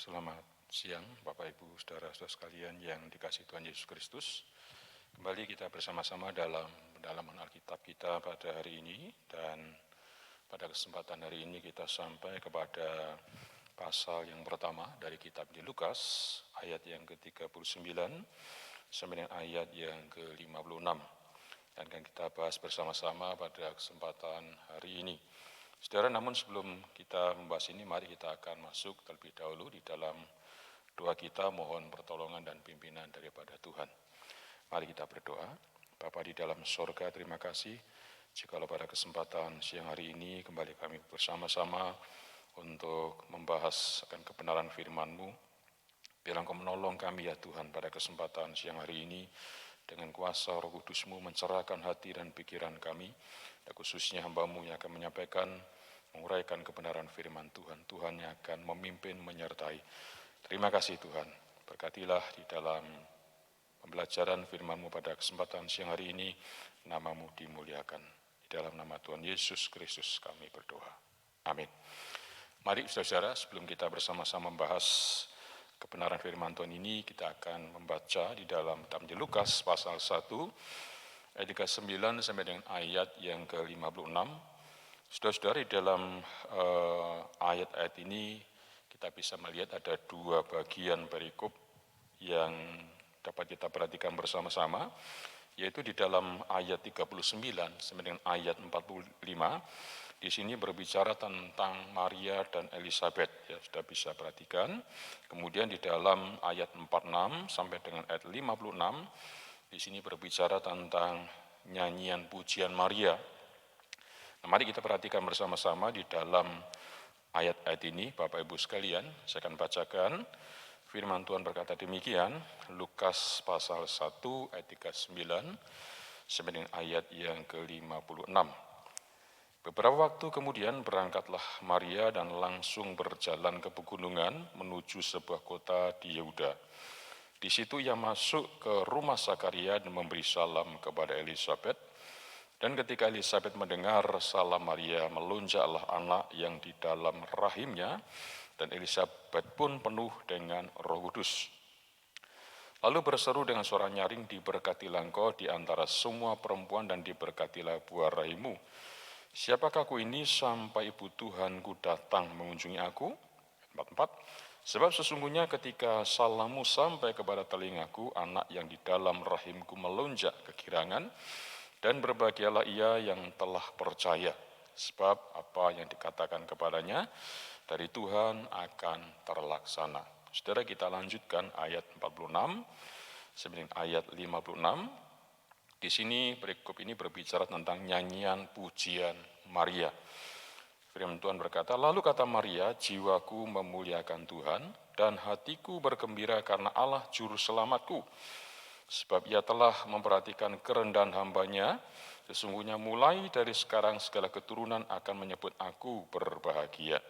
Selamat siang Bapak Ibu Saudara-saudara sekalian yang dikasihi Tuhan Yesus Kristus. Kembali kita bersama-sama dalam pendalaman Alkitab kita pada hari ini, dan pada kesempatan hari ini kita sampai kepada pasal yang pertama dari kitab di Lukas, ayat yang ke-39 sampai dengan ayat yang ke-56. Dan akan kita bahas bersama-sama pada kesempatan hari ini. Saudara, namun sebelum kita membahas ini, mari kita akan masuk terlebih dahulu di dalam doa kita, mohon pertolongan dan pimpinan daripada Tuhan. Mari kita berdoa. Bapa di dalam sorga, terima kasih jikalau pada kesempatan siang hari ini kembali kami bersama-sama untuk membahas akan kebenaran firman-Mu. Biarlah Engkau menolong kami ya Tuhan pada kesempatan siang hari ini, dengan kuasa Roh Kudus-Mu mencerahkan hati dan pikiran kami, dan khususnya hamba-Mu yang akan menyampaikan, menguraikan kebenaran firman Tuhan. Tuhan yang akan memimpin, menyertai. Terima kasih Tuhan, berkatilah di dalam pembelajaran firman-Mu pada kesempatan siang hari ini, nama-Mu dimuliakan. Di dalam nama Tuhan Yesus Kristus kami berdoa. Amin. Mari saudara, sebelum kita bersama-sama membahas kebenaran firman Tuhan ini, kita akan membaca di dalam kitab Lukas pasal 1 ayat 39 sampai dengan ayat yang ke-56. Saudara-saudara, di dalam ayat-ayat ini kita bisa melihat ada dua bagian perikop yang dapat kita perhatikan bersama-sama, yaitu di dalam ayat 39 sampai dengan ayat 45. Di sini berbicara tentang Maria dan Elizabeth, ya sudah bisa perhatikan. Kemudian di dalam ayat 46 sampai dengan ayat 56, di sini berbicara tentang nyanyian pujian Maria. Nah, mari kita perhatikan bersama-sama di dalam ayat-ayat ini, Bapak Ibu sekalian. Saya akan bacakan firman Tuhan berkata demikian, Lukas pasal 1 ayat 39 sampai dengan ayat yang ke-56. Beberapa waktu kemudian berangkatlah Maria dan langsung berjalan ke pegunungan menuju sebuah kota di Yehuda. Di situ ia masuk ke rumah Zakaria dan memberi salam kepada Elizabeth. Dan ketika Elizabeth mendengar salam Maria, melonjaklah anak yang di dalam rahimnya, dan Elizabeth pun penuh dengan Roh Kudus. Lalu berseru dengan suara nyaring, diberkatilah engkau di antara semua perempuan dan diberkatilah buah rahimmu. Siapakah aku ini sampai ibu Tuhanku datang mengunjungi aku? 44. Sebab sesungguhnya ketika salammu sampai kepada telingaku, anak yang di dalam rahimku melonjak kegirangan, dan berbahagialah ia yang telah percaya, sebab apa yang dikatakan kepadanya dari Tuhan akan terlaksana. Saudara, kita lanjutkan ayat 46 sampai ayat 56. Di sini perikop ini berbicara tentang nyanyian pujian Maria. Firman Tuhan berkata, lalu kata Maria, jiwaku memuliakan Tuhan dan hatiku bergembira karena Allah juru selamatku. Sebab ia telah memperhatikan kerendahan hambanya, sesungguhnya mulai dari sekarang segala keturunan akan menyebut aku berbahagia.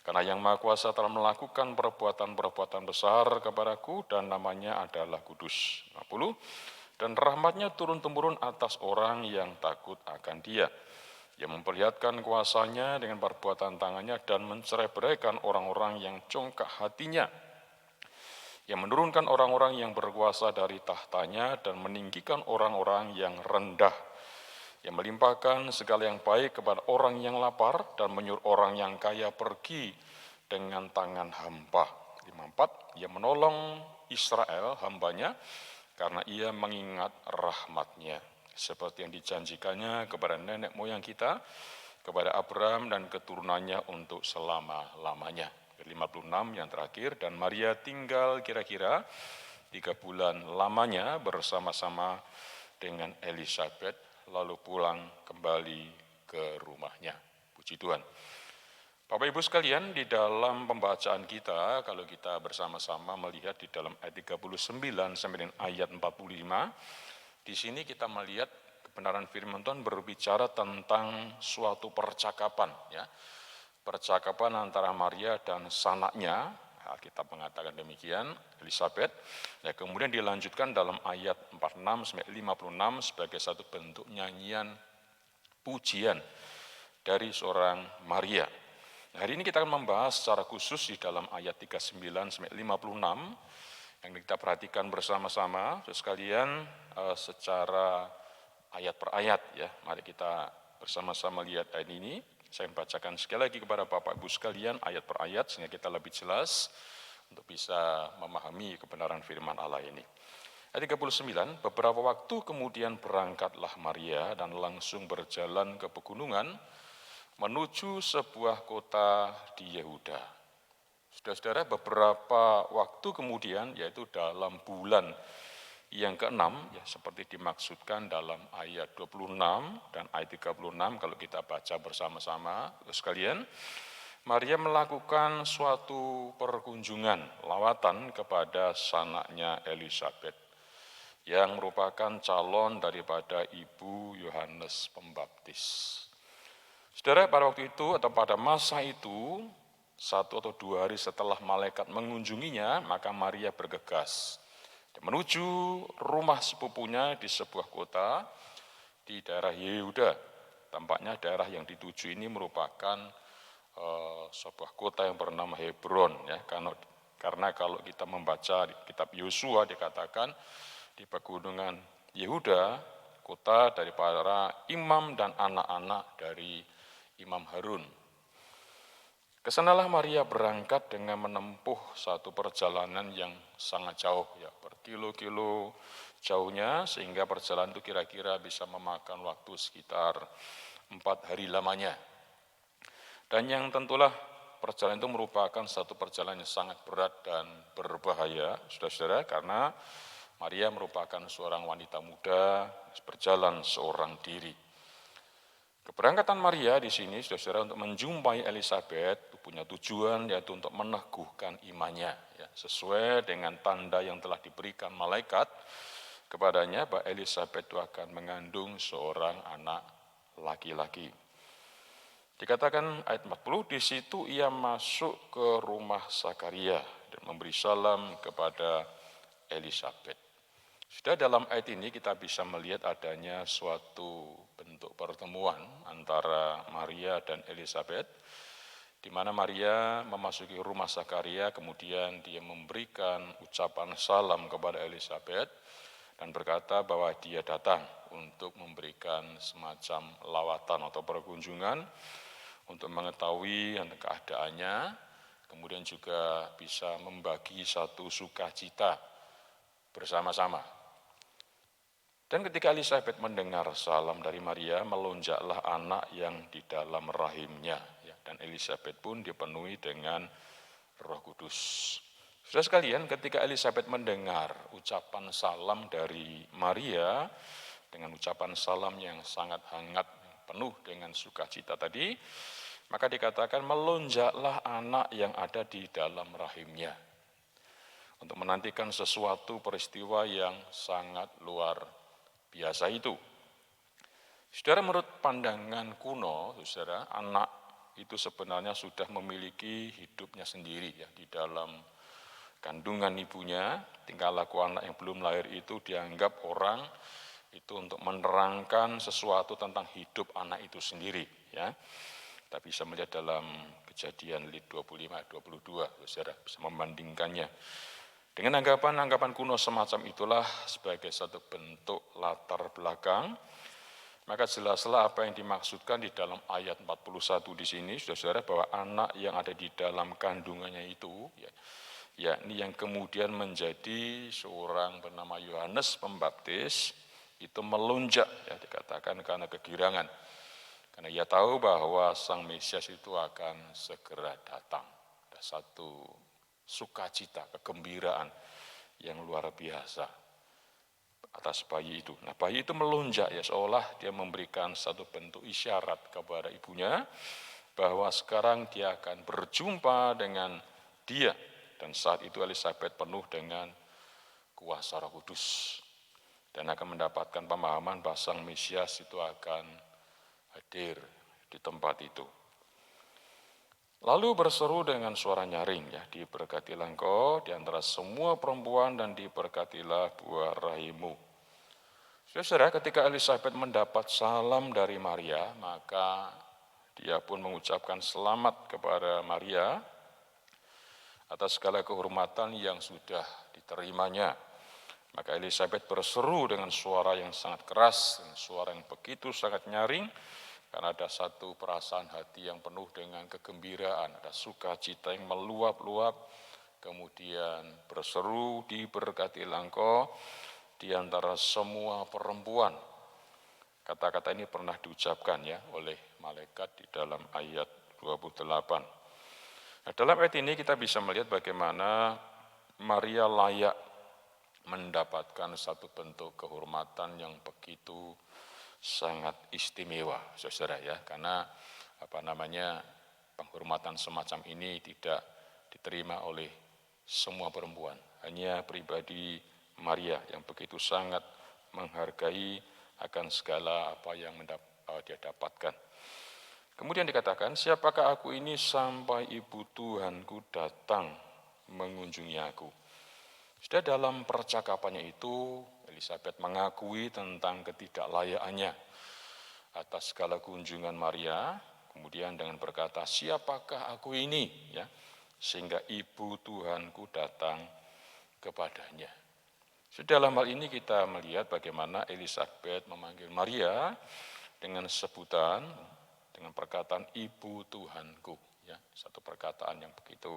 Karena yang Maha Kuasa telah melakukan perbuatan-perbuatan besar kepadaku dan namanya adalah kudus. 50. Dan rahmatnya turun-temurun atas orang yang takut akan dia. Ia memperlihatkan kuasanya dengan perbuatan tangannya dan mencerai-beraikan orang-orang yang congkak hatinya. Yang menurunkan orang-orang yang berkuasa dari tahtanya dan meninggikan orang-orang yang rendah. Yang melimpahkan segala yang baik kepada orang yang lapar dan menyuruh orang yang kaya pergi dengan tangan hampa. 54. Yang menolong Israel hambanya karena ia mengingat rahmatnya. Seperti yang dijanjikannya kepada nenek moyang kita, kepada Abraham dan keturunannya untuk selama-lamanya. 56 yang terakhir, dan Maria tinggal kira-kira 3 bulan lamanya bersama-sama dengan Elizabeth, lalu pulang kembali ke rumahnya. Puji Tuhan. Bapak Ibu sekalian, di dalam pembacaan kita, kalau kita bersama-sama melihat di dalam ayat 39 sampai dengan ayat 45, di sini kita melihat kebenaran firman Tuhan berbicara tentang suatu percakapan, ya. Percakapan antara Maria dan sanaknya, Alkitab mengatakan demikian, Elizabeth. Ya, kemudian dilanjutkan dalam ayat 46 sampai 56 sebagai satu bentuk nyanyian pujian dari seorang Maria. Hari ini kita akan membahas secara khusus di dalam ayat 39 sampai 56 yang kita perhatikan bersama-sama, sekalian secara ayat per ayat ya. Mari kita bersama-sama lihat ayat ini. Saya membacakan sekali lagi kepada Bapak Ibu sekalian ayat per ayat sehingga kita lebih jelas untuk bisa memahami kebenaran firman Allah ini. Ayat 39, beberapa waktu kemudian berangkatlah Maria dan langsung berjalan ke pegunungan menuju sebuah kota di Yehuda. Saudara-saudara, beberapa waktu kemudian, yaitu dalam bulan yang ke-6, ya, seperti dimaksudkan dalam ayat 26 dan ayat 36, kalau kita baca bersama-sama, sekalian, Maria melakukan suatu perkunjungan, lawatan kepada sanaknya Elisabet, yang merupakan calon daripada ibu Yohanes Pembaptis. Saudara, pada waktu itu atau pada masa itu, 1 atau 2 hari setelah malaikat mengunjunginya, maka Maria bergegas menuju rumah sepupunya di sebuah kota di daerah Yehuda. Tampaknya daerah yang dituju ini merupakan sebuah kota yang bernama Hebron, ya, karena kalau kita membaca di kitab Yosua dikatakan di pegunungan Yehuda, kota dari para imam dan anak-anak dari Imam Harun. Kesanalah Maria berangkat dengan menempuh satu perjalanan yang sangat jauh, ya, berkilo-kilo jauhnya, sehingga perjalanan itu kira-kira bisa memakan waktu sekitar 4 hari lamanya. Dan yang tentulah perjalanan itu merupakan satu perjalanan yang sangat berat dan berbahaya, saudara-saudara, karena Maria merupakan seorang wanita muda berjalan seorang diri. Keberangkatan Maria di sini, saudara-saudara, untuk menjumpai Elisabet punya tujuan yaitu untuk meneguhkan imannya, ya, sesuai dengan tanda yang telah diberikan malaikat kepadanya bahwa Elisabet itu akan mengandung seorang anak laki-laki. Dikatakan ayat 40, di situ ia masuk ke rumah Zakaria dan memberi salam kepada Elisabet. Sudah dalam ayat ini kita bisa melihat adanya suatu bentuk pertemuan antara Maria dan Elisabet, di mana Maria memasuki rumah Zakaria, kemudian dia memberikan ucapan salam kepada Elisabet dan berkata bahwa dia datang untuk memberikan semacam lawatan atau perkunjungan untuk mengetahui keadaannya, kemudian juga bisa membagi satu sukacita bersama-sama. Dan ketika Elisabet mendengar salam dari Maria, melonjaklah anak yang di dalam rahimnya. Ya, dan Elisabet pun dipenuhi dengan Roh Kudus. Saudara sekalian, ketika Elisabet mendengar ucapan salam dari Maria, dengan ucapan salam yang sangat hangat, penuh dengan sukacita tadi, maka dikatakan melonjaklah anak yang ada di dalam rahimnya. Untuk menantikan sesuatu peristiwa yang sangat luar biasa itu. Saudara, menurut pandangan kuno, saudara, anak itu sebenarnya sudah memiliki hidupnya sendiri, ya, di dalam kandungan ibunya. Tingkah laku anak yang belum lahir itu dianggap orang itu untuk menerangkan sesuatu tentang hidup anak itu sendiri, ya. Kita bisa melihat dalam Kejadian 25-22, saudara bisa membandingkannya. Dengan anggapan kuno semacam itulah sebagai satu bentuk latar belakang, maka jelaslah apa yang dimaksudkan di dalam ayat 41 di sini, saudara-saudara, bahwa anak yang ada di dalam kandungannya itu, yakni yang kemudian menjadi seorang bernama Yohanes Pembaptis, itu melonjak, ya, dikatakan karena kegirangan. Karena ia tahu bahwa Sang Mesias itu akan segera datang. Ada satu sukacita, kegembiraan yang luar biasa atas bayi itu. Nah, bayi itu melonjak, ya, seolah dia memberikan satu bentuk isyarat kepada ibunya bahwa sekarang dia akan berjumpa dengan dia, dan saat itu Elisabet penuh dengan kuasa Roh Kudus dan akan mendapatkan pemahaman bahwa Sang Mesias itu akan hadir di tempat itu. Lalu berseru dengan suara nyaring, ya, diberkatilah engkau di antara semua perempuan dan diberkatilah buah rahimmu. Saudara, ketika Elisabet mendapat salam dari Maria, maka Dia pun mengucapkan selamat kepada Maria atas segala kehormatan yang sudah diterimanya. Maka Elizabeth berseru dengan suara yang sangat keras, dengan suara yang begitu sangat nyaring, karena ada satu perasaan hati yang penuh dengan kegembiraan, ada sukacita yang meluap-luap, kemudian berseru, diberkatilah engkau di antara semua perempuan. Kata-kata ini pernah diucapkan ya oleh malaikat di dalam ayat 28. Nah, dalam ayat ini kita bisa melihat bagaimana Maria layak mendapatkan satu bentuk kehormatan yang begitu sangat istimewa, saudara ya, karena penghormatan semacam ini tidak diterima oleh semua perempuan, hanya pribadi Maria yang begitu sangat menghargai akan segala apa yang dia dapatkan. Kemudian dikatakan, siapakah aku ini sampai ibu Tuhanku datang mengunjungi aku. Sudah dalam percakapannya itu, Elizabeth mengakui tentang ketidaklayakannya atas segala kunjungan Maria, kemudian dengan berkata, siapakah aku ini, ya, sehingga ibu Tuhanku datang kepadanya. Sudah dalam hal ini kita melihat bagaimana Elizabeth memanggil Maria dengan sebutan, dengan perkataan ibu Tuhanku, ya, satu perkataan yang begitu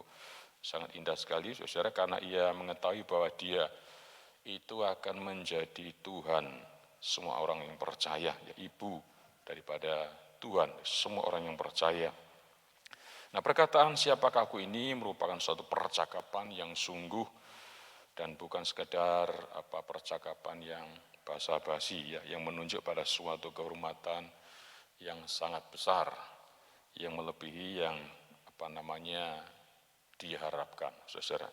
sangat indah sekali, saudara, karena ia mengetahui bahwa dia itu akan menjadi Tuhan semua orang yang percaya, ya, ibu daripada Tuhan semua orang yang percaya. Nah, perkataan siapakah aku ini merupakan suatu percakapan yang sungguh dan bukan sekedar percakapan yang basa-basi, ya, yang menunjuk pada suatu kehormatan yang sangat besar, yang melebihi yang diharapkan, saudara.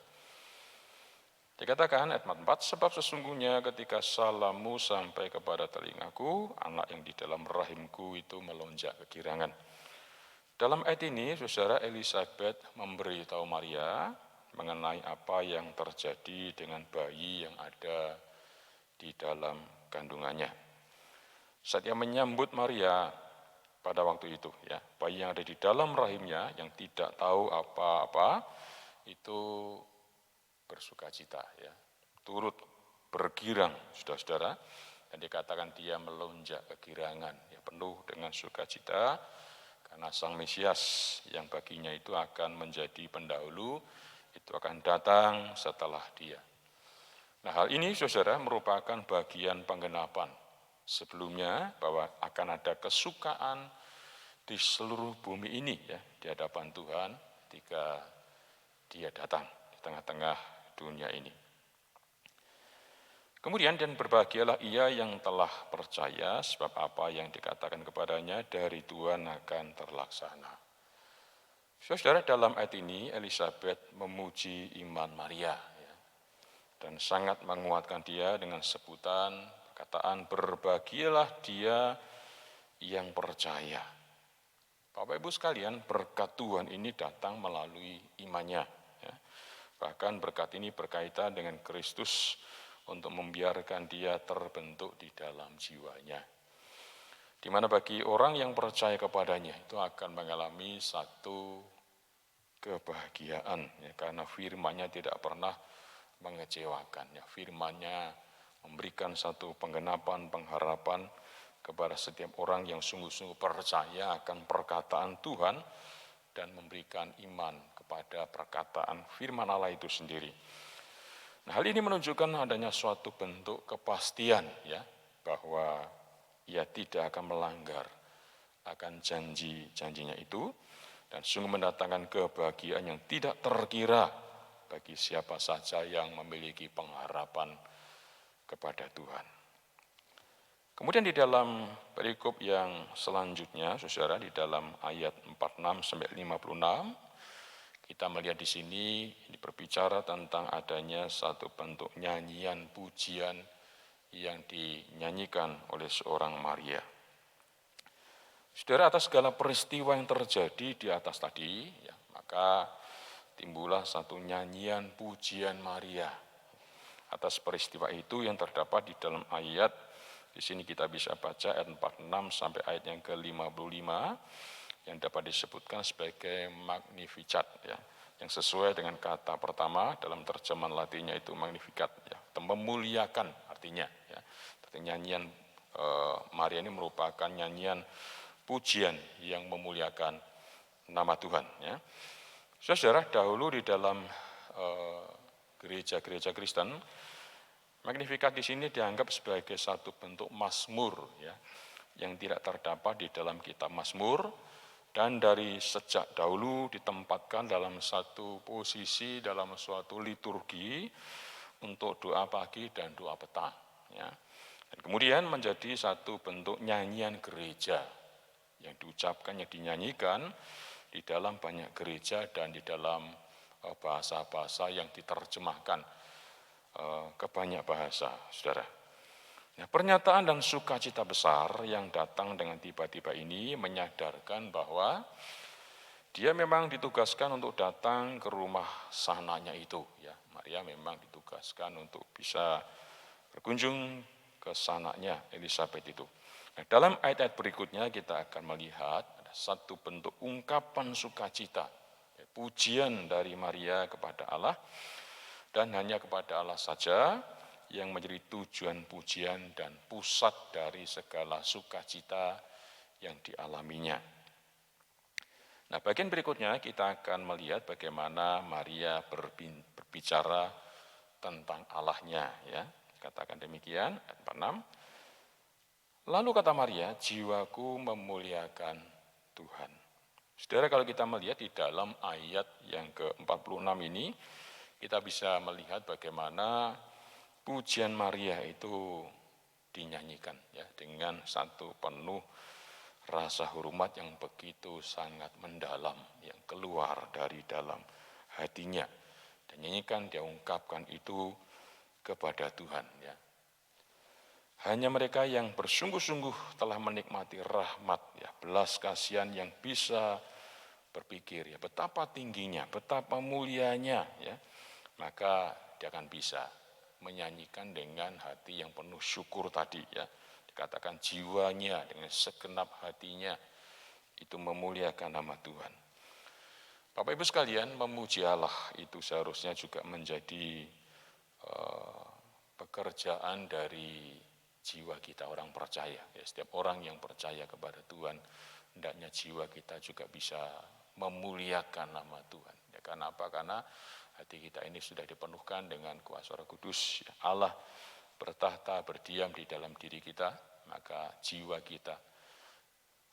Dikatakan ayat 4, sebab sesungguhnya ketika salammu sampai kepada telingaku, anak yang di dalam rahimku itu melonjak kegirangan. Dalam ayat ini, saudara, Elizabeth memberitahu Maria mengenai apa yang terjadi dengan bayi yang ada di dalam kandungannya. Saat ia menyambut Maria pada waktu itu, ya, bayi yang ada di dalam rahimnya yang tidak tahu apa-apa itu bersukacita, ya, turut bergirang, saudara-saudara, dan dikatakan dia melonjak kegirangan, ya, penuh dengan sukacita karena Sang Mesias yang baginya itu akan menjadi pendahulu, itu akan datang setelah dia. Nah, hal ini, saudara, merupakan bagian penggenapan sebelumnya bahwa akan ada kesukaan di seluruh bumi ini, ya, di hadapan Tuhan ketika dia datang di tengah-tengah dunia ini. Kemudian, dan berbahagialah ia yang telah percaya sebab apa yang dikatakan kepadanya dari Tuhan akan terlaksana. Saudara, dalam ayat ini Elizabeth memuji iman Maria, ya, dan sangat menguatkan dia dengan sebutan perkataan berbahagialah dia yang percaya. Bapak Ibu sekalian, berkat Tuhan ini datang melalui imannya. Ya. Bahkan berkat ini berkaitan dengan Kristus untuk membiarkan dia terbentuk di dalam jiwanya. Di mana bagi orang yang percaya kepadanya itu akan mengalami satu kebahagiaan, ya, karena firman-Nya tidak pernah mengecewakan. Ya. Firman-Nya memberikan satu penggenapan, pengharapan kepada setiap orang yang sungguh-sungguh percaya akan perkataan Tuhan dan memberikan iman kepada perkataan firman Allah itu sendiri. Nah, hal ini menunjukkan adanya suatu bentuk kepastian, ya, bahwa ia tidak akan melanggar akan janji-janjinya itu dan sungguh mendatangkan kebahagiaan yang tidak terkira bagi siapa saja yang memiliki pengharapan kepada Tuhan. Kemudian di dalam perikop yang selanjutnya, saudara, di dalam ayat 46-56, kita melihat di sini berbicara tentang adanya satu bentuk nyanyian pujian yang dinyanyikan oleh seorang Maria. Saudara, atas segala peristiwa yang terjadi di atas tadi, ya, maka timbullah satu nyanyian pujian Maria. Atas peristiwa itu yang terdapat di dalam ayat, di sini kita bisa baca ayat 46 sampai ayat yang ke-55, yang dapat disebutkan sebagai Magnificat, ya, yang sesuai dengan kata pertama dalam terjemahan Latinnya itu Magnificat, ya, memuliakan artinya, ya. Nyanyian Maria ini merupakan nyanyian pujian yang memuliakan nama Tuhan, ya. Saudara, dahulu di dalam gereja-gereja Kristen, Magnificat di sini dianggap sebagai satu bentuk mazmur, ya, yang tidak terdapat di dalam kitab Mazmur, dan dari sejak dahulu ditempatkan dalam satu posisi dalam suatu liturgi untuk doa pagi dan doa petang, ya. Dan kemudian menjadi satu bentuk nyanyian gereja yang diucapkan, yang dinyanyikan di dalam banyak gereja dan di dalam bahasa-bahasa yang diterjemahkan ke banyak bahasa, saudara. Nah, pernyataan dan sukacita besar yang datang dengan tiba-tiba ini menyadarkan bahwa dia memang ditugaskan untuk datang ke rumah sananya itu, ya. Maria memang ditugaskan untuk bisa berkunjung ke sananya Elizabeth itu. Nah, dalam ayat-ayat berikutnya kita akan melihat ada satu bentuk ungkapan sukacita, ya, pujian dari Maria kepada Allah, dan hanya kepada Allah saja yang menjadi tujuan pujian dan pusat dari segala sukacita yang dialaminya. Nah, bagian berikutnya kita akan melihat bagaimana Maria berbicara tentang Allahnya, ya. Katakan demikian, ayat 46. Lalu kata Maria, jiwaku memuliakan Tuhan. Saudara, kalau kita melihat di dalam ayat yang ke-46 ini, kita bisa melihat bagaimana pujian Maria itu dinyanyikan, ya, dengan satu penuh rasa hormat yang begitu sangat mendalam, yang keluar dari dalam hatinya. Dan nyanyikan, dia ungkapkan itu kepada Tuhan, ya. Hanya mereka yang bersungguh-sungguh telah menikmati rahmat, ya, belas kasihan yang bisa berpikir, ya, betapa tingginya, betapa mulianya, ya, maka dia akan bisa menyanyikan dengan hati yang penuh syukur tadi, ya. Dikatakan jiwanya dengan segenap hatinya itu memuliakan nama Tuhan. Bapak Ibu sekalian, memuji Allah itu seharusnya juga menjadi pekerjaan dari jiwa kita orang percaya, ya. Setiap orang yang percaya kepada Tuhan, hendaknya jiwa kita juga bisa memuliakan nama Tuhan, ya. Karena apa? Karena hati kita ini sudah dipenuhkan dengan kuasa Roh Kudus, ya. Allah bertahta berdiam di dalam diri kita, maka jiwa kita,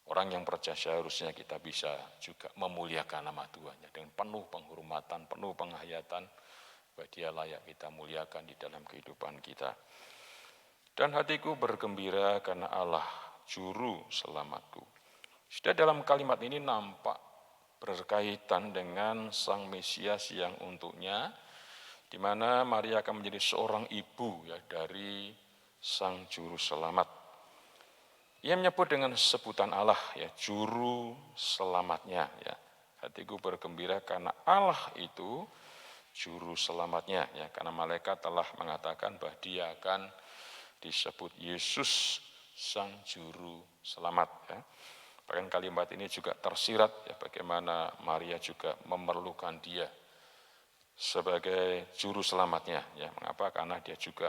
orang yang percaya, seharusnya kita bisa juga memuliakan nama Tuhan, ya, dengan penuh penghormatan, penuh penghayatan, bahwa dia layak kita muliakan di dalam kehidupan kita. Dan hatiku bergembira karena Allah juru selamatku. Sudah dalam kalimat ini nampak berkaitan dengan Sang Mesias yang untuknya, di mana Maria akan menjadi seorang ibu, ya, dari Sang Juru Selamat. Ia menyebut dengan sebutan Allah, ya, Juru Selamatnya, ya. Hatiku bergembira karena Allah itu Juru Selamatnya, ya, karena malaikat telah mengatakan bahwa dia akan disebut Yesus Sang Juru Selamat, ya. Bahkan kalimat ini juga tersirat, ya, bagaimana Maria juga memerlukan dia sebagai juru selamatnya, ya. Mengapa? Karena dia juga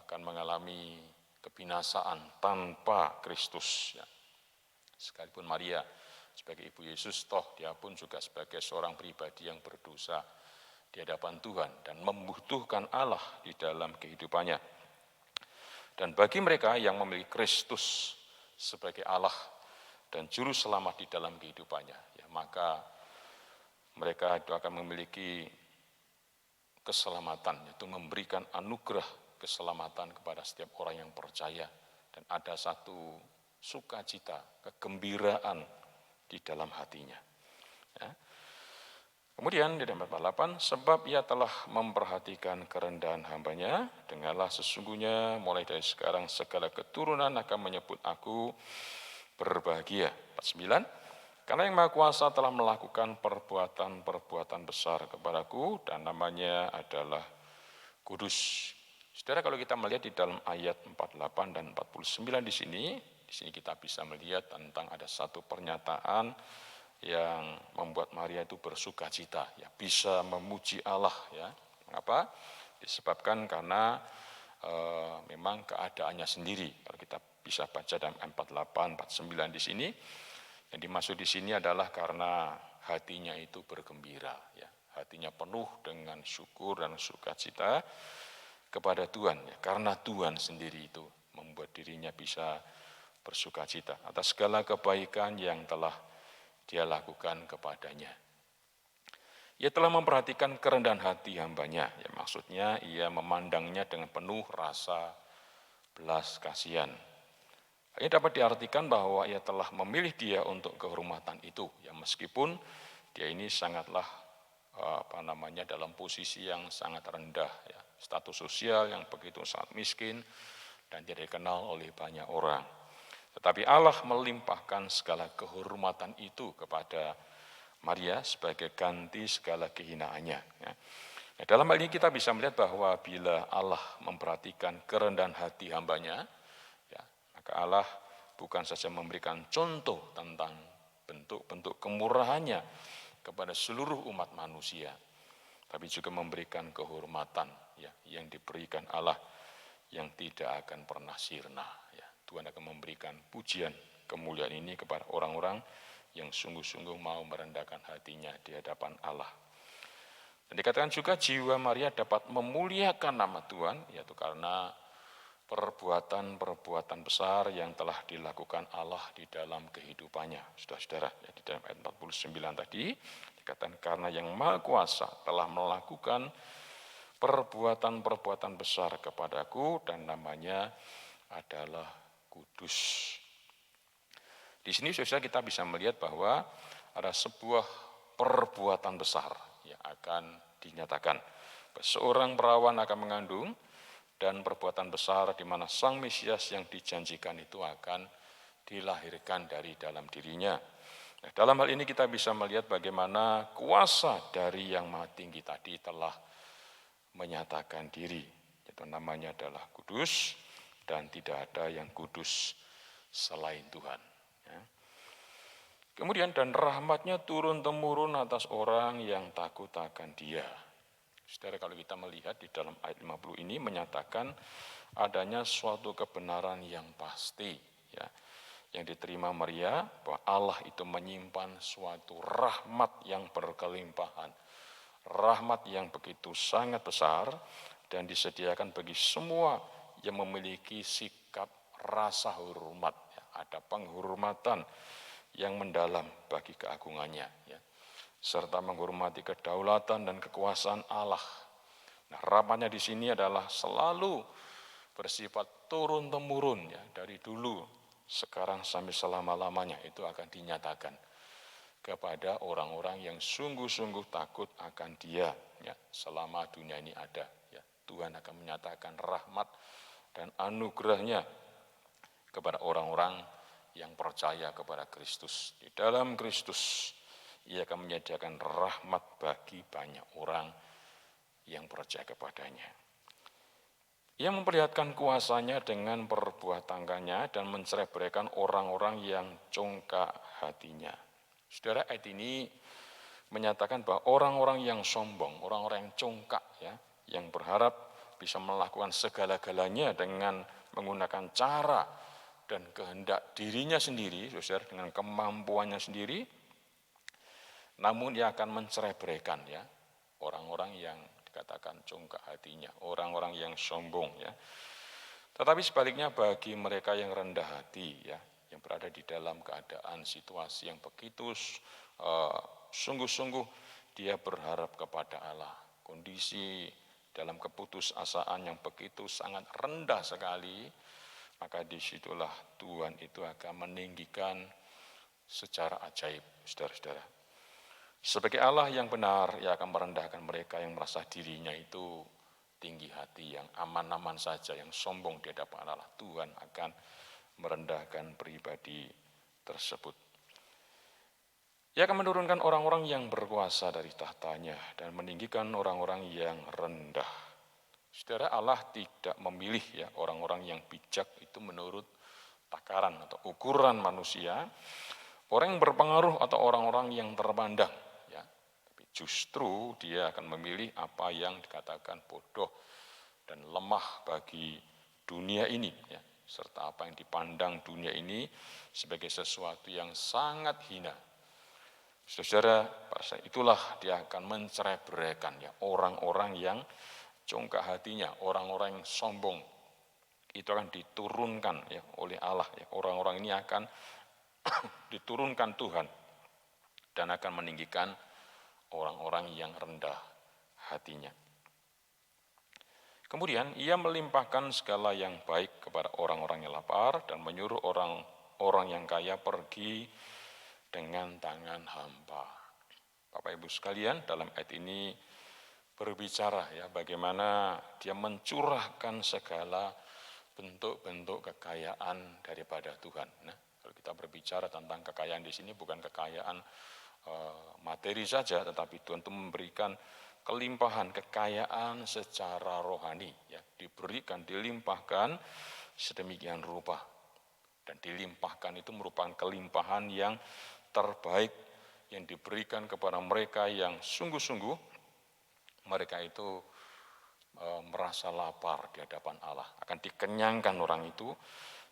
akan mengalami kebinasaan tanpa Kristus, ya. Sekalipun Maria sebagai ibu Yesus, toh dia pun juga sebagai seorang pribadi yang berdosa di hadapan Tuhan dan membutuhkan Allah di dalam kehidupannya. Dan bagi mereka yang memiliki Kristus sebagai Allah dan juru selamat di dalam kehidupannya, ya, maka mereka itu akan memiliki keselamatan, yaitu memberikan anugerah keselamatan kepada setiap orang yang percaya, dan ada satu sukacita, kegembiraan di dalam hatinya, ya. Kemudian di dalam ayat 8, sebab ia telah memperhatikan kerendahan hambanya, dengarlah sesungguhnya mulai dari sekarang segala keturunan akan menyebut aku berbahagia. 9, karena yang Maha Kuasa telah melakukan perbuatan-perbuatan besar kepadaku dan namanya adalah kudus. Saudara, kalau kita melihat di dalam ayat 48 dan 49 di sini, Di sini kita bisa melihat tentang ada satu pernyataan yang membuat Maria itu bersuka cita, ya, bisa memuji Allah, ya. Mengapa? Disebabkan karena memang keadaannya sendiri. Kalau kita bisa baca dalam 48, 49 di sini, yang dimaksud di sini adalah karena hatinya itu bergembira, ya. Hatinya penuh dengan syukur dan sukacita kepada Tuhan, ya. Karena Tuhan sendiri itu membuat dirinya bisa bersukacita atas segala kebaikan yang telah Dia lakukan kepadanya. Ia telah memperhatikan kerendahan hati hambanya, ya, maksudnya ia memandangnya dengan penuh rasa belas kasihan. Ini dapat diartikan bahwa ia telah memilih dia untuk kehormatan itu, ya, meskipun dia ini sangatlah dalam posisi yang sangat rendah, ya, status sosial yang begitu sangat miskin dan tidak dikenal oleh banyak orang. Tetapi Allah melimpahkan segala kehormatan itu kepada Maria sebagai ganti segala kehinaannya. Ya. Nah, dalam hal ini kita bisa melihat bahwa bila Allah memperhatikan kerendahan hati hambanya, ya, maka Allah bukan saja memberikan contoh tentang bentuk-bentuk kemurahannya kepada seluruh umat manusia, tapi juga memberikan kehormatan, ya, yang diberikan Allah yang tidak akan pernah sirna. Ya. Tuhan akan memberikan pujian kemuliaan ini kepada orang-orang yang sungguh-sungguh mau merendahkan hatinya di hadapan Allah. Dan dikatakan juga jiwa Maria dapat memuliakan nama Tuhan, yaitu karena perbuatan-perbuatan besar yang telah dilakukan Allah di dalam kehidupannya. Saudara-saudara, ya, di dalam ayat 49 tadi, dikatakan karena yang Maha Kuasa telah melakukan perbuatan-perbuatan besar kepadaku dan namanya adalah kudus. Di sini saudara kita bisa melihat bahwa ada sebuah perbuatan besar yang akan dinyatakan. Seorang perawan akan mengandung dan perbuatan besar di mana Sang Mesias yang dijanjikan itu akan dilahirkan dari dalam dirinya. Nah, dalam hal ini kita bisa melihat bagaimana kuasa dari Yang Maha Tinggi tadi telah menyatakan diri. Itu namanya adalah kudus dan tidak ada yang kudus selain Tuhan. Ya. Kemudian dan rahmatnya turun-temurun atas orang yang takut akan Dia. Saudara, kalau kita melihat di dalam ayat 50 ini menyatakan adanya suatu kebenaran yang pasti, ya, yang diterima Maria, bahwa Allah itu menyimpan suatu rahmat yang berkelimpahan, rahmat yang begitu sangat besar dan disediakan bagi semua yang memiliki sikap rasa hormat, ya. Ada penghormatan yang mendalam bagi keagungannya, ya, serta menghormati kedaulatan dan kekuasaan Allah. Nah, rahmatnya di sini adalah selalu bersifat turun-temurun, ya, dari dulu, sekarang sampai selama-lamanya itu akan dinyatakan kepada orang-orang yang sungguh-sungguh takut akan Dia, ya, selama dunia ini ada, ya. Tuhan akan menyatakan rahmat dan anugerahnya kepada orang-orang yang percaya kepada Kristus. Di dalam Kristus, Ia akan menyediakan rahmat bagi banyak orang yang percaya kepadanya. Ia memperlihatkan kuasanya dengan perbuatan tangannya dan mencerai-beraikan orang-orang yang congkak hatinya. Saudara, ayat ini menyatakan bahwa orang-orang yang sombong, orang-orang yang congkak, ya, yang berharap bisa melakukan segala-galanya dengan menggunakan cara dan kehendak dirinya sendiri, saudara, dengan kemampuannya sendiri, namun ia akan mencerai-beraikan, ya, orang-orang yang dikatakan congkak hatinya, orang-orang yang sombong, ya. Tetapi sebaliknya bagi mereka yang rendah hati, ya, yang berada di dalam keadaan situasi yang begitu sungguh-sungguh dia berharap kepada Allah, kondisi dalam keputusasaan yang begitu sangat rendah sekali, maka disitulah Tuhan itu akan meninggikan secara ajaib, saudara-saudara. Sebagai Allah yang benar, Ia akan merendahkan mereka yang merasa dirinya itu tinggi hati, yang aman-aman saja, yang sombong di hadapan Allah. Tuhan akan merendahkan pribadi tersebut. Ia akan menurunkan orang-orang yang berkuasa dari tahtanya dan meninggikan orang-orang yang rendah. Saudara, Allah tidak memilih, ya, orang-orang yang bijak itu menurut takaran atau ukuran manusia, orang yang berpengaruh atau orang-orang yang terpandang, ya. Tapi justru dia akan memilih apa yang dikatakan bodoh dan lemah bagi dunia ini, ya, serta apa yang dipandang dunia ini sebagai sesuatu yang sangat hina. Saudara, pada itulah dia akan mencerai-beraikan, ya, orang-orang yang congkak hatinya, orang-orang yang sombong, itu akan diturunkan, ya, oleh Allah, ya. Orang-orang ini akan diturunkan Tuhan dan akan meninggikan orang-orang yang rendah hatinya. Kemudian ia melimpahkan segala yang baik kepada orang-orang yang lapar dan menyuruh orang-orang yang kaya pergi dengan tangan hampa. Bapak Ibu sekalian, dalam ayat ini berbicara, ya, bagaimana dia mencurahkan segala bentuk-bentuk kekayaan daripada Tuhan. Nah, kalau kita berbicara tentang kekayaan di sini bukan kekayaan materi saja, tetapi Tuhan itu memberikan kelimpahan kekayaan secara rohani, ya, diberikan, dilimpahkan sedemikian rupa. Dan dilimpahkan itu merupakan kelimpahan yang terbaik yang diberikan kepada mereka yang sungguh-sungguh mereka itu merasa lapar di hadapan Allah. Akan dikenyangkan orang itu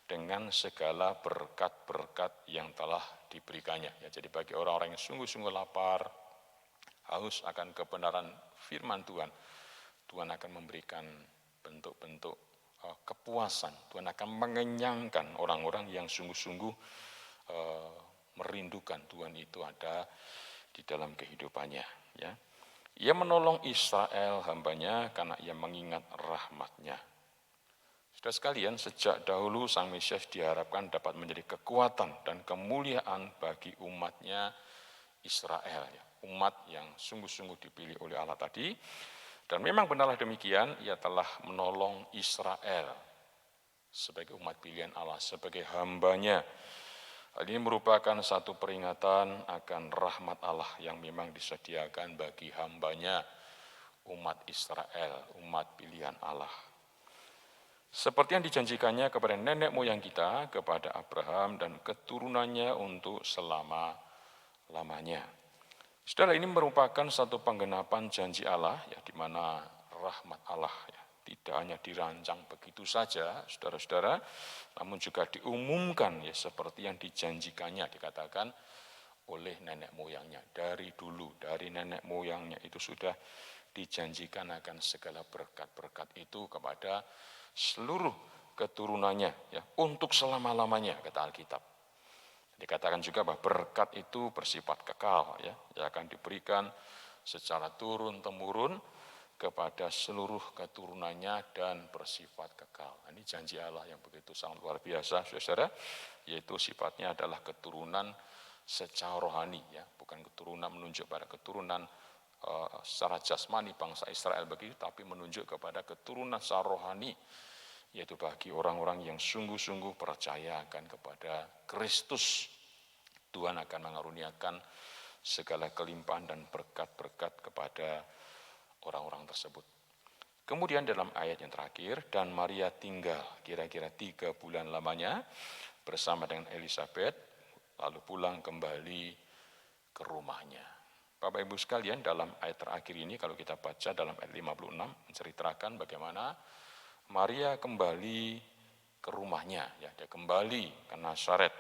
dengan segala berkat-berkat yang telah diberikannya. Ya, jadi bagi orang-orang yang sungguh-sungguh lapar, haus akan kebenaran firman Tuhan, Tuhan akan memberikan bentuk-bentuk kepuasan. Tuhan akan mengenyangkan orang-orang yang sungguh-sungguh merindukan Tuhan itu ada di dalam kehidupannya. Ya. Ia menolong Israel hambanya karena ia mengingat rahmat-Nya. Saudara sekalian, sejak dahulu Sang Mesias diharapkan dapat menjadi kekuatan dan kemuliaan bagi umat-Nya Israel, ya. Umat yang sungguh-sungguh dipilih oleh Allah tadi. Dan memang benarlah demikian, ia telah menolong Israel sebagai umat pilihan Allah, sebagai hamba-Nya. Hal ini merupakan satu peringatan akan rahmat Allah yang memang disediakan bagi hamba-Nya, umat Israel, umat pilihan Allah. Seperti yang dijanjikannya kepada nenek moyang kita, kepada Abraham dan keturunannya untuk selama-lamanya. Saudara, ini merupakan satu penggenapan janji Allah, ya, di mana rahmat Allah, ya, tidak hanya dirancang begitu saja, saudara-saudara, namun juga diumumkan, ya, seperti yang dijanjikannya, dikatakan oleh nenek moyangnya. Dari dulu, dari nenek moyangnya itu sudah dijanjikan akan segala berkat-berkat itu kepada seluruh keturunannya, ya, untuk selama-lamanya, kata Alkitab. Dikatakan juga bahwa berkat itu bersifat kekal, ya, yang akan diberikan secara turun-temurun kepada seluruh keturunannya dan bersifat kekal. Ini janji Allah yang begitu sangat luar biasa, saudara, yaitu sifatnya adalah keturunan secara rohani, ya, bukan keturunan menunjuk pada keturunan secara jasmani bangsa Israel begitu, tapi menunjuk kepada keturunan secara rohani, yaitu bagi orang-orang yang sungguh-sungguh percaya akan kepada Kristus. Tuhan akan mengaruniakan segala kelimpahan dan berkat-berkat kepada orang-orang tersebut. Kemudian dalam ayat yang terakhir, dan Maria tinggal kira-kira 3 bulan lamanya bersama dengan Elisabet, lalu pulang kembali ke rumahnya. Bapak Ibu sekalian, dalam ayat terakhir ini kalau kita baca dalam ayat 56 menceritakan bagaimana Maria kembali ke rumahnya, ya, dia kembali ke Nazaret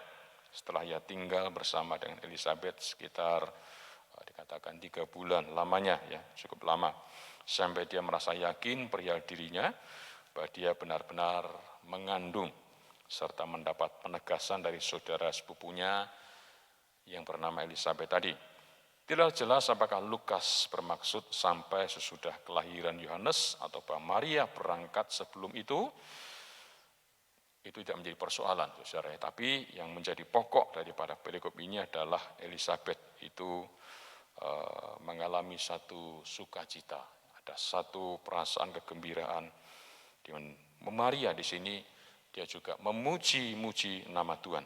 setelah ia tinggal bersama dengan Elisabet sekitar dikatakan 3 bulan lamanya, ya, cukup lama, sampai dia merasa yakin perihal dirinya bahwa dia benar-benar mengandung, serta mendapat penegasan dari saudara sepupunya yang bernama Elisabet tadi. Tidak jelas apakah Lukas bermaksud sampai sesudah kelahiran Yohanes atau bahwa Maria berangkat sebelum itu tidak menjadi persoalan, saudara. Tapi yang menjadi pokok daripada perikop ini adalah Elisabet itu mengalami satu sukacita, ada satu perasaan kegembiraan. Maria di sini dia juga memuji-muji nama Tuhan.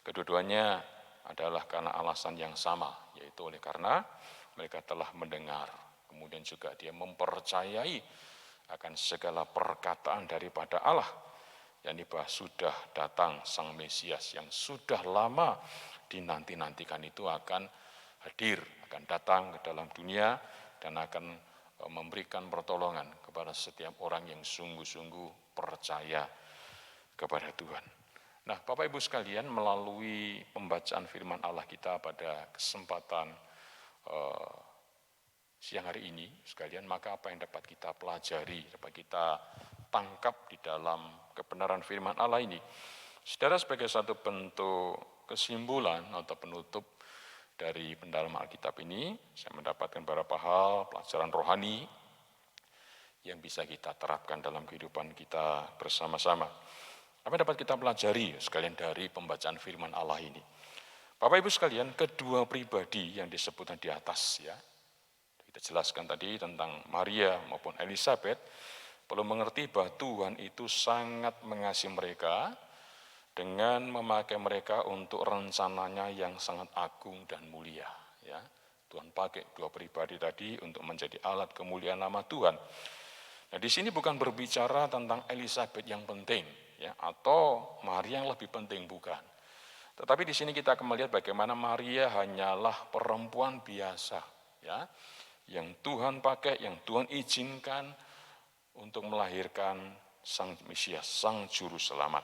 Kedua-duanya adalah karena alasan yang sama, yaitu oleh karena mereka telah mendengar, kemudian juga dia mempercayai akan segala perkataan daripada Allah yakni bahwa sudah datang Sang Mesias yang sudah lama dinanti-nantikan itu akan hadir, akan datang ke dalam dunia dan akan memberikan pertolongan kepada setiap orang yang sungguh-sungguh percaya kepada Tuhan. Nah, Bapak Ibu sekalian, melalui pembacaan firman Allah kita pada kesempatan siang hari ini sekalian, maka apa yang dapat kita pelajari, dapat kita tangkap di dalam kebenaran firman Allah ini? Saudara, sebagai satu bentuk kesimpulan atau penutup dari pendalaman Alkitab ini, saya mendapatkan beberapa hal pelajaran rohani yang bisa kita terapkan dalam kehidupan kita bersama-sama. Apa yang dapat kita pelajari sekalian dari pembacaan firman Allah ini? Bapak Ibu sekalian, kedua pribadi yang disebutkan di atas ya, kita jelaskan tadi tentang Maria maupun Elizabeth, perlu mengerti bahwa Tuhan itu sangat mengasihi mereka dengan memakai mereka untuk rencananya yang sangat agung dan mulia. Ya, Tuhan pakai dua pribadi tadi untuk menjadi alat kemuliaan nama Tuhan. Nah, di sini bukan berbicara tentang Elizabeth yang penting, ya, atau Maria yang lebih penting, bukan. Tetapi di sini kita akan melihat bagaimana Maria hanyalah perempuan biasa, ya, yang Tuhan pakai, yang Tuhan izinkan untuk melahirkan Sang Mesias, Sang Juru Selamat.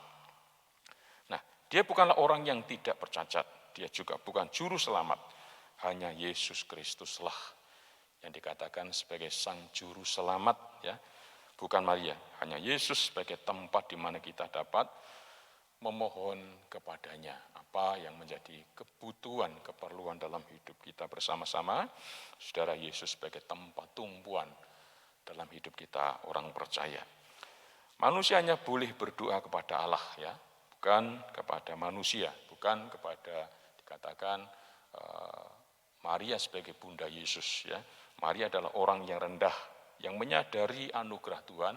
Nah, dia bukanlah orang yang tidak bercacat, dia juga bukan Juru Selamat, hanya Yesus Kristuslah yang dikatakan sebagai Sang Juru Selamat, ya, bukan Maria, hanya Yesus sebagai tempat di mana kita dapat memohon kepadanya apa yang menjadi kebutuhan, keperluan dalam hidup kita bersama-sama. Saudara, Yesus sebagai tempat tumpuan dalam hidup kita orang percaya. Manusia hanya boleh berdoa kepada Allah, ya, bukan kepada manusia, bukan kepada dikatakan Maria sebagai bunda Yesus, ya. Maria adalah orang yang rendah, yang menyadari anugerah Tuhan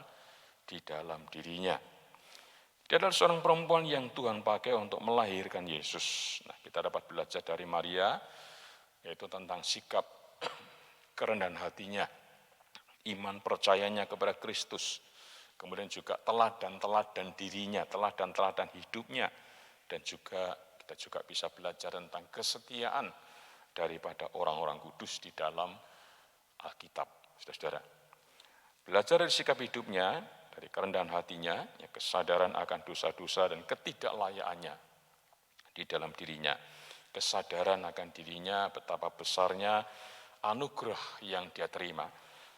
di dalam dirinya. Dia adalah seorang perempuan yang Tuhan pakai untuk melahirkan Yesus. Nah, kita dapat belajar dari Maria, yaitu tentang sikap kerendahan hatinya, iman percayanya kepada Kristus, kemudian juga teladan-teladan dirinya, teladan-teladan hidupnya, dan juga kita juga bisa belajar tentang kesetiaan daripada orang-orang kudus di dalam Alkitab, saudara-saudara. Belajar dari sikap hidupnya, dari kerendahan hatinya, ya, kesadaran akan dosa-dosa dan ketidaklayakannya di dalam dirinya, kesadaran akan dirinya betapa besarnya anugerah yang dia terima,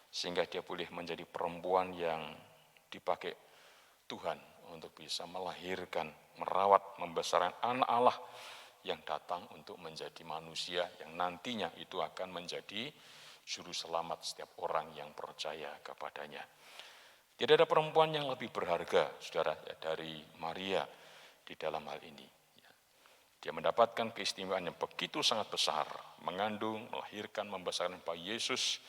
sehingga dia boleh menjadi perempuan yang dipakai Tuhan untuk bisa melahirkan, merawat, membesarkan anak Allah yang datang untuk menjadi manusia yang nantinya itu akan menjadi juru selamat setiap orang yang percaya kepadanya. Tidak ada perempuan yang lebih berharga, saudara, ya, dari Maria di dalam hal ini. Dia mendapatkan keistimewaan yang begitu sangat besar, mengandung, melahirkan, membesarkan bayi Yesus,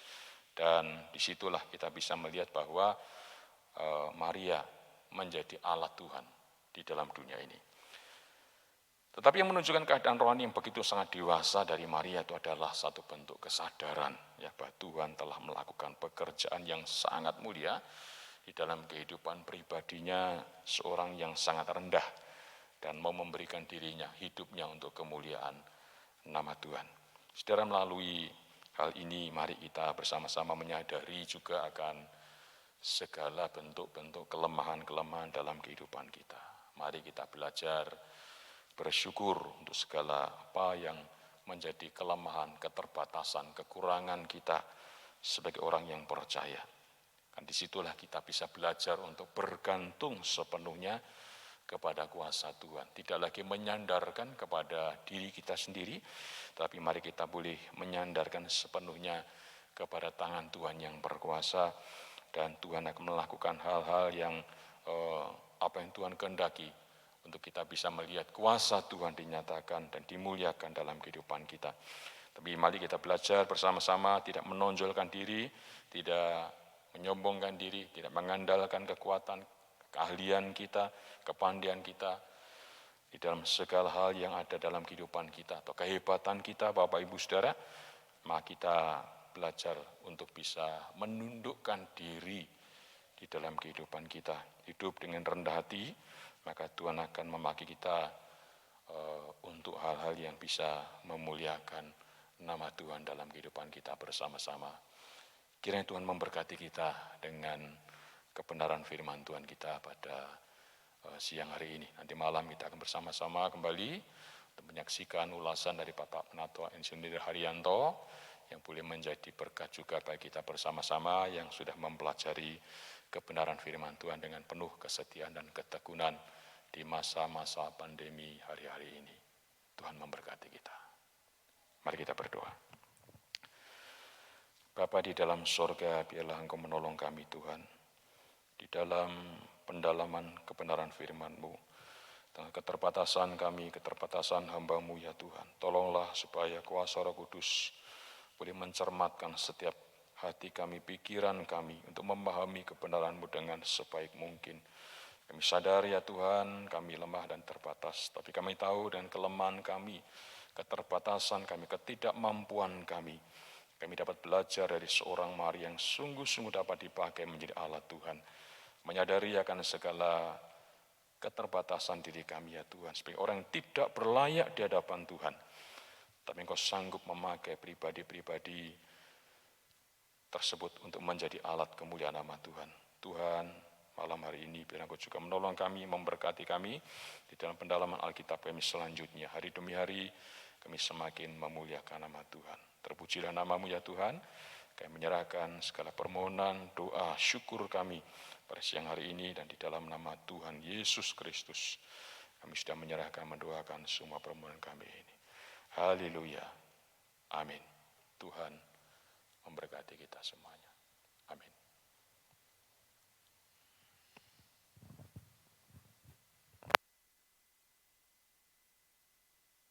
dan disitulah kita bisa melihat bahwa Maria menjadi alat Tuhan di dalam dunia ini. Tetapi yang menunjukkan keadaan rohani yang begitu sangat dewasa dari Maria itu adalah satu bentuk kesadaran, ya, bahwa Tuhan telah melakukan pekerjaan yang sangat mulia di dalam kehidupan pribadinya, seorang yang sangat rendah dan mau memberikan dirinya, hidupnya untuk kemuliaan nama Tuhan. Saudara, melalui hal ini mari kita bersama-sama menyadari juga akan segala bentuk-bentuk kelemahan-kelemahan dalam kehidupan kita. Mari kita belajar bersyukur untuk segala apa yang menjadi kelemahan, keterbatasan, kekurangan kita sebagai orang yang percaya. Kan disitulah kita bisa belajar untuk bergantung sepenuhnya kepada kuasa Tuhan. Tidak lagi menyandarkan kepada diri kita sendiri, tapi mari kita boleh menyandarkan sepenuhnya kepada tangan Tuhan yang berkuasa, dan Tuhan akan melakukan hal-hal yang apa yang Tuhan kehendaki untuk kita bisa melihat kuasa Tuhan dinyatakan dan dimuliakan dalam kehidupan kita. Tapi mari kita belajar bersama-sama tidak menonjolkan diri, tidak menyombongkan diri, tidak mengandalkan kekuatan, keahlian kita, kepandaian kita di dalam segala hal yang ada dalam kehidupan kita atau kehebatan kita, Bapak Ibu Saudara. Maka kita belajar untuk bisa menundukkan diri di di dalam kehidupan kita. Hidup dengan rendah hati, maka Tuhan akan memakai kita untuk hal-hal yang bisa memuliakan nama Tuhan dalam kehidupan kita bersama-sama. Kiranya Tuhan memberkati kita dengan kebenaran firman Tuhan kita pada siang hari ini. Nanti malam kita akan bersama-sama kembali untuk menyaksikan ulasan dari Bapak Penatua Insinyur Haryanto yang boleh menjadi berkat juga bagi kita bersama-sama yang sudah mempelajari kebenaran firman Tuhan dengan penuh kesetiaan dan ketekunan di masa-masa pandemi hari-hari ini. Tuhan memberkati kita. Mari kita berdoa. Bapa di dalam sorga, biarlah Engkau menolong kami Tuhan, di dalam pendalaman kebenaran firman-Mu, dengan keterbatasan kami, keterbatasan hamba-Mu ya Tuhan. Tolonglah supaya kuasa Roh Kudus boleh mencermatkan setiap hati kami, pikiran kami, untuk memahami kebenaran-Mu dengan sebaik mungkin. Kami sadar ya Tuhan, kami lemah dan terbatas, tapi kami tahu dengan kelemahan kami, keterbatasan kami, ketidakmampuan kami dapat belajar dari seorang Maria yang sungguh-sungguh dapat dipakai menjadi alat Tuhan. Menyadari akan segala keterbatasan diri kami ya Tuhan, sebagai orang yang tidak berlayak di hadapan Tuhan, tapi Engkau sanggup memakai pribadi-pribadi tersebut untuk menjadi alat kemuliaan nama Tuhan. Tuhan, malam hari ini biar Engkau juga menolong kami, memberkati kami di dalam pendalaman Alkitab kami selanjutnya. Hari demi hari kami semakin memuliakan nama Tuhan. Terpujilah nama-Mu ya Tuhan. Kami menyerahkan segala permohonan, doa, syukur kami pada siang hari ini dan di dalam nama Tuhan Yesus Kristus. Kami sudah menyerahkan, mendoakan semua permohonan kami ini. Haleluya. Amin. Tuhan memberkati kita semuanya. Amin.